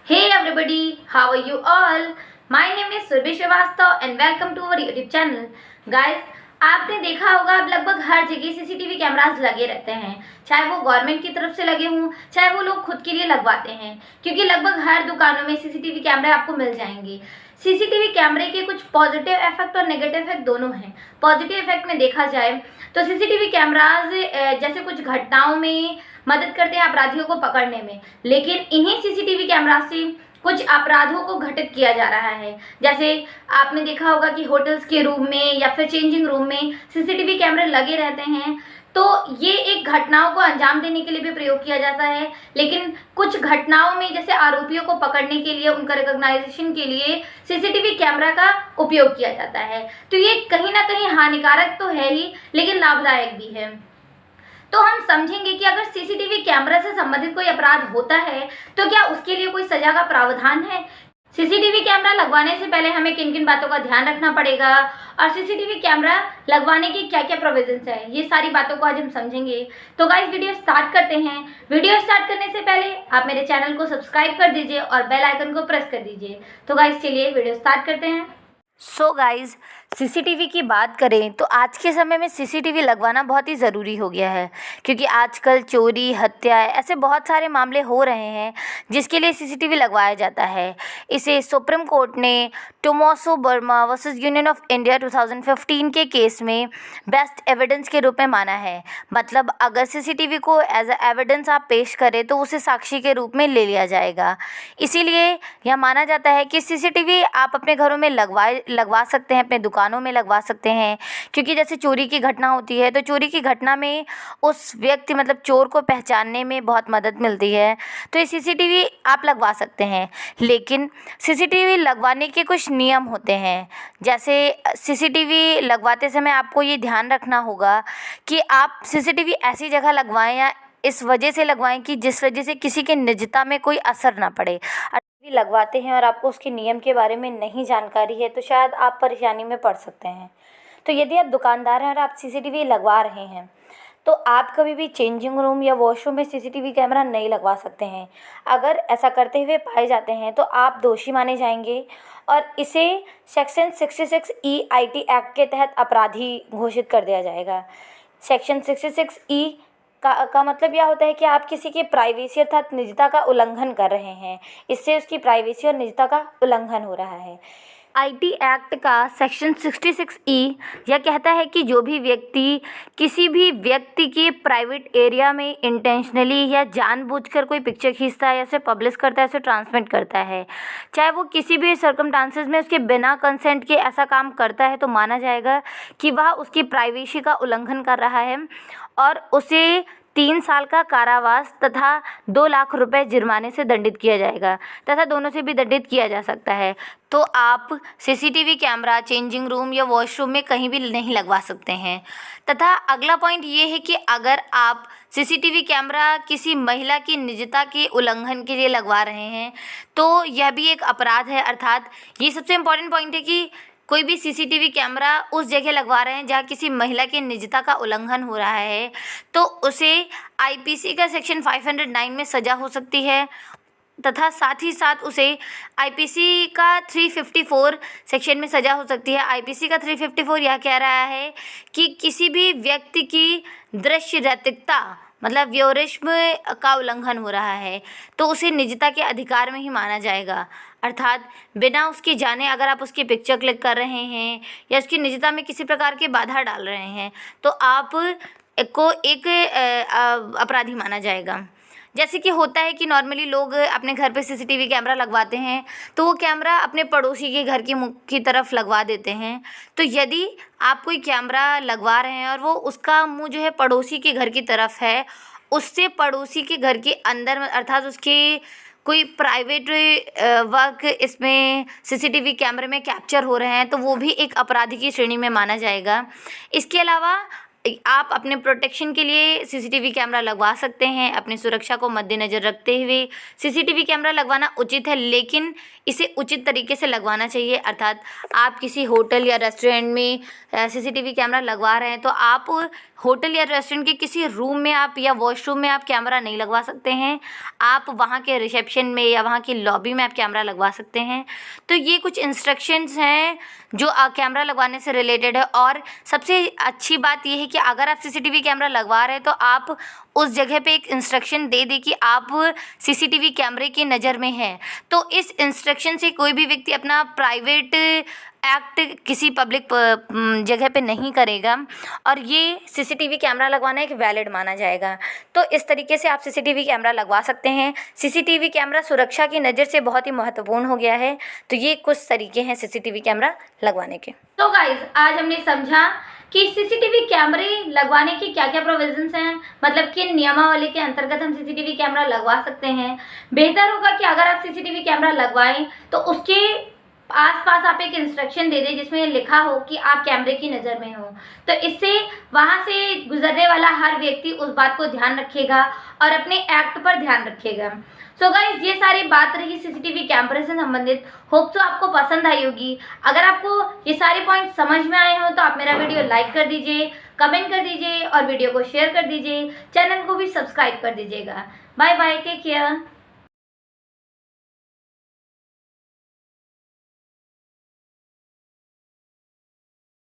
Hey everybody, how are you all? My name is Surbhi Srivastava and welcome to our YouTube channel. Guys, आपने देखा होगा अब लगभग हर जगह सीसीटीवी कैमरास लगे रहते हैं, चाहे वो गवर्नमेंट की तरफ से लगे हों, चाहे वो लोग खुद के लिए लगवाते हैं, क्योंकि लगभग हर दुकानों में सीसीटीवी कैमरे आपको मिल जाएंगे। सीसीटीवी कैमरे के कुछ पॉजिटिव इफेक्ट और नेगेटिव इफेक्ट दोनों हैं। पॉजिटिव इफेक्ट में देखा जाए तो सीसीटीवी कैमराज जैसे कुछ घटनाओं में मदद करते हैं अपराधियों को पकड़ने में, लेकिन इन्हीं सीसीटीवी कैमरा से कुछ अपराधों को घटित किया जा रहा है। जैसे आपने देखा होगा कि होटल्स के रूम में या फिर चेंजिंग रूम में सीसीटीवी कैमरे लगे रहते हैं, तो ये एक घटनाओं को अंजाम देने के लिए भी प्रयोग किया जाता है, लेकिन कुछ घटनाओं में जैसे आरोपियों को पकड़ने के लिए, उनका रिकॉग्नाइजेशन के लिए सीसीटीवी कैमरा का उपयोग किया जाता है। तो ये कहीं ना कहीं हानिकारक तो है ही, लेकिन लाभदायक भी है। तो हम समझेंगे कि अगर सीसीटीवी कैमरा से संबंधित कोई अपराध होता है तो क्या उसके लिए कोई सजा का प्रावधान है। सीसीटीवी कैमरा लगवाने से पहले हमें किन किन बातों का ध्यान रखना पड़ेगा और सीसीटीवी कैमरा लगवाने की क्या क्या प्रोविजंस है, ये सारी बातों को आज हम समझेंगे। तो गाइस वीडियो स्टार्ट करते हैं। वीडियो स्टार्ट करने से पहले आप मेरे चैनल को सब्सक्राइब कर दीजिए और बेल आइकन को प्रेस कर दीजिए। तो गाइस चलिए वीडियो स्टार्ट करते हैं। सो गाइज़, सीसीटीवी की बात करें तो आज के समय में सीसीटीवी लगवाना बहुत ही ज़रूरी हो गया है, क्योंकि आजकल चोरी, हत्या ऐसे बहुत सारे मामले हो रहे हैं जिसके लिए सीसीटीवी लगवाया जाता है। इसे सुप्रीम कोर्ट ने Tommaso Verma versus union of India 2015 के केस में बेस्ट एविडेंस के रूप में माना है। मतलब अगर सीसीटीवी को एज अ एविडेंस आप पेश करें तो उसे साक्षी के रूप में ले लिया जाएगा। इसीलिए यह माना जाता है कि सीसीटीवी आप अपने घरों में लगवा सकते हैं, अपने दुकानों में लगवा सकते हैं, क्योंकि जैसे चोरी की घटना होती है तो चोरी की घटना में उस व्यक्ति मतलब चोर को पहचानने में बहुत मदद मिलती है। तो ये सीसीटीवी आप लगवा सकते हैं, लेकिन सीसीटीवी लगवाने के कुछ नियम होते हैं। जैसे सीसीटीवी लगवाते समय आपको ये ध्यान रखना होगा कि आप सीसीटीवी ऐसी जगह लगवाएं या इस वजह से लगवाएं कि जिस वजह से किसी की निजता में कोई असर ना पड़े। लगवाते हैं और आपको उसके नियम के बारे में नहीं जानकारी है तो शायद आप परेशानी में पड़ सकते हैं। तो यदि आप दुकानदार हैं और आप सीसीटीवी लगवा रहे हैं तो आप कभी भी चेंजिंग रूम या वॉशरूम में सीसीटीवी कैमरा नहीं लगवा सकते हैं। अगर ऐसा करते हुए पाए जाते हैं तो आप दोषी माने जाएंगे और इसे सेक्शन 66E IT एक्ट के तहत अपराधी घोषित कर दिया जाएगा। सेक्शन 66E का मतलब यह होता है कि आप किसी की प्राइवेसी अर्थात निजता का उल्लंघन कर रहे हैं। इससे उसकी प्राइवेसी और निजता का उल्लंघन हो रहा है। IT एक्ट का सेक्शन 66E यह कहता है कि जो भी व्यक्ति किसी भी व्यक्ति के प्राइवेट एरिया में इंटेंशनली या जानबूझकर कोई पिक्चर खींचता है या उसे पब्लिश करता है, उसे ट्रांसमिट करता है, चाहे वो किसी भी सर्कमस्टांसेस में उसके बिना कंसेंट के ऐसा काम करता है, तो माना जाएगा कि वह उसकी प्राइवेसी का उल्लंघन कर रहा है और उसे 3 साल का कारावास तथा 2 लाख रुपए जुर्माने से दंडित किया जाएगा तथा दोनों से भी दंडित किया जा सकता है। तो आप सीसीटीवी कैमरा चेंजिंग रूम या वॉशरूम में कहीं भी नहीं लगवा सकते हैं। तथा अगला पॉइंट ये है कि अगर आप सीसीटीवी कैमरा किसी महिला की निजता के उल्लंघन के लिए लगवा रहे हैं तो यह भी एक अपराध है। अर्थात ये सबसे इम्पॉर्टेंट पॉइंट है कि कोई भी सीसीटीवी कैमरा उस जगह लगवा रहे हैं जहाँ किसी महिला की निजता का उल्लंघन हो रहा है तो उसे आईपीसी का सेक्शन 509 में सज़ा हो सकती है तथा साथ ही साथ उसे आईपीसी का 354 सेक्शन में सज़ा हो सकती है। आईपीसी का 354 यह कह रहा है कि किसी भी व्यक्ति की दृश्य रैतिकता मतलब व्योरिज्म का उल्लंघन हो रहा है तो उसे निजता के अधिकार में ही माना जाएगा। अर्थात बिना उसके जाने अगर आप उसकी पिक्चर क्लिक कर रहे हैं या उसकी निजता में किसी प्रकार की बाधा डाल रहे हैं तो आप को एक अपराधी माना जाएगा। जैसे कि होता है कि नॉर्मली लोग अपने घर पे सीसीटीवी कैमरा लगवाते हैं तो वो कैमरा अपने पड़ोसी के घर की मुख की तरफ लगवा देते हैं। तो यदि आप कोई कैमरा लगवा रहे हैं और वो उसका मुंह जो है पड़ोसी के घर की तरफ है, उससे पड़ोसी के घर के अंदर अर्थात उसके कोई प्राइवेट वर्क इसमें सीसीटीवी कैमरे में कैप्चर हो रहे हैं तो वो भी एक अपराधी की श्रेणी में माना जाएगा। इसके अलावा आप अपने प्रोटेक्शन के लिए सीसीटीवी कैमरा लगवा सकते हैं। अपनी सुरक्षा को मद्देनज़र रखते हुए सीसीटीवी कैमरा लगवाना उचित है, लेकिन इसे उचित तरीके से लगवाना चाहिए। अर्थात आप किसी होटल या रेस्टोरेंट में सीसीटीवी कैमरा लगवा रहे हैं तो आप होटल या रेस्टोरेंट के किसी रूम में आप या वॉशरूम में आप कैमरा नहीं लगवा सकते हैं। आप वहाँ के रिसेप्शन में या वहाँ की लॉबी में आप कैमरा लगवा सकते हैं। तो ये कुछ इंस्ट्रक्शंस हैं जो कैमरा लगवाने से रिलेटेड है। और सबसे अच्छी बात ये है कि अगर आप सीसीटीवी कैमरा लगवा रहे हैं तो आप उस जगह पे एक इंस्ट्रक्शन दे दें कि आप सीसीटीवी कैमरे की नज़र में हैं। तो इस इंस्ट्रक्शन से कोई भी व्यक्ति अपना प्राइवेट एक्ट किसी पब्लिक जगह पे नहीं करेगा और ये सीसीटीवी कैमरा लगवाना एक वैलिड माना जाएगा। तो इस तरीके से आप सीसीटीवी कैमरा लगवा सकते हैं। सीसीटीवी कैमरा सुरक्षा की नज़र से बहुत ही महत्वपूर्ण हो गया है। तो ये कुछ तरीके हैं सीसीटीवी कैमरा लगवाने के। तो गाइज आज हमने समझा कि सीसीटीवी कैमरे लगवाने के क्या क्या प्रोविजंस हैं, मतलब किन नियमावली के अंतर्गत हम सीसीटीवी कैमरा लगवा सकते हैं। बेहतर होगा कि अगर आप सीसीटीवी कैमरा लगवाएं तो उसके आसपास आप एक इंस्ट्रक्शन दे दें जिसमें लिखा हो कि आप कैमरे की नज़र में हो। तो इससे वहाँ से गुजरने वाला हर व्यक्ति उस बात को ध्यान रखेगा और अपने एक्ट पर ध्यान रखेगा। सो गाइज ये सारी बात रही सीसीटीवी कैमरे से संबंधित। होप तो आपको पसंद आई होगी। अगर आपको ये सारे पॉइंट समझ में आए हो तो आप मेरा वीडियो लाइक कर दीजिए, कमेंट कर दीजिए और वीडियो को शेयर कर दीजिए। चैनल को भी सब्सक्राइब कर दीजिएगा। Bye bye, take care.